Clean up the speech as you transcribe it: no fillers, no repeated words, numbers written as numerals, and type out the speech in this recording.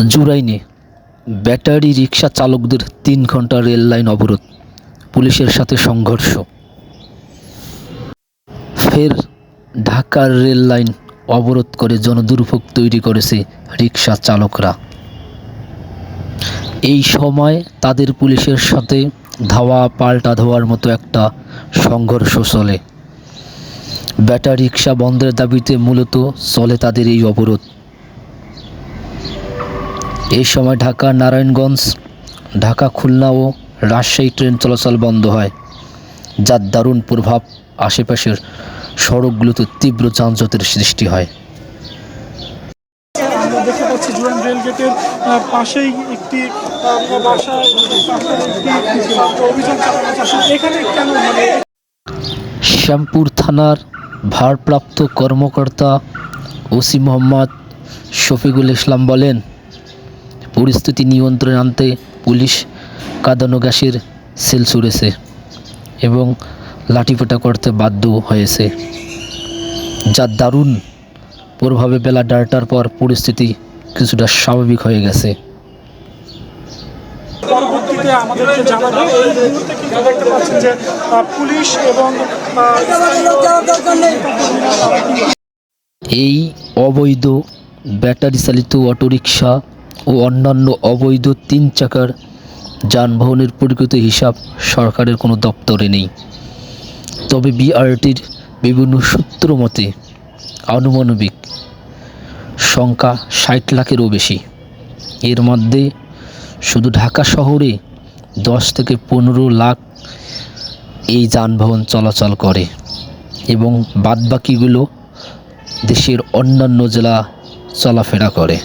জুরাইনে battery rickshaw চালকদের ৩ ঘন্টা rail line অবরোধ, পুলিশের সাথে সংঘর্ষ। ফের ঢাকার রেল লাইন অবরোধ করে জনদুর্ভোগ তৈরি করেছে রিকশা চালকরা। এই সময় তাদের পুলিশের সাথে ধাওয়া পাল্টা ধাওয়ার মতো একটা সংঘর্ষ চলে। ব্যাটারি রিকশা বন্ধের দাবিতে মূলত চলে তাদের এই অবরোধ। এই সময় ঢাকা নারায়ণগঞ্জ, ঢাকা খুলনা ও রাজশাহী ট্রেন চলাচল বন্ধ হয়, যার দারুণ প্রভাব আশেপাশের সড়কগুলোতে তীব্র যানজটের সৃষ্টি হয়। আমরা দেখতে পাচ্ছি জুরাইন রেল গেটের পাশেই একটি বাসা, অভিযান চালানো হচ্ছে। এখানে কেন শ্যামপুর থানার ভারপ্রাপ্ত কর্মকর্তা ওসি মোহাম্মদ শফিকুল ইসলাম বলেন, পরিস্থিতি নিয়ন্ত্রণে আনতে পুলিশ কাঁদানো গ্যাসের সেল ছুড়েছে এবং লাঠিপেটা করতে বাধ্য হয়েছে, যার দারুণ প্রভাবে বেলা ১:৩০টার পর পরিস্থিতি কিছুটা স্বাভাবিক হয়ে গেছে। পরবর্তীতে আমাদেরকে জানাবেন। এই মুহূর্তে কিন্তু দেখতে পাচ্ছেন যে পুলিশ এবং এই অবৈধ ব্যাটারি চালিত অটোরিকশা ও অন্যান্য অবৈধ ৩ চাকার যানবাহনের প্রকৃত হিসাব সরকারের কোনো দপ্তরে নেই। তবে বিআরটির বিভিন্ন সূত্র মতে আনুমানিক সংখ্যা ৬০ লাখেরও বেশি। এর মধ্যে শুধু ঢাকা শহরে ১০ থেকে ১৫ লাখ এই যানবাহন চলাচল করে এবং বাদবাকিগুলো দেশের অন্যান্য জেলা চলাফেরা করে।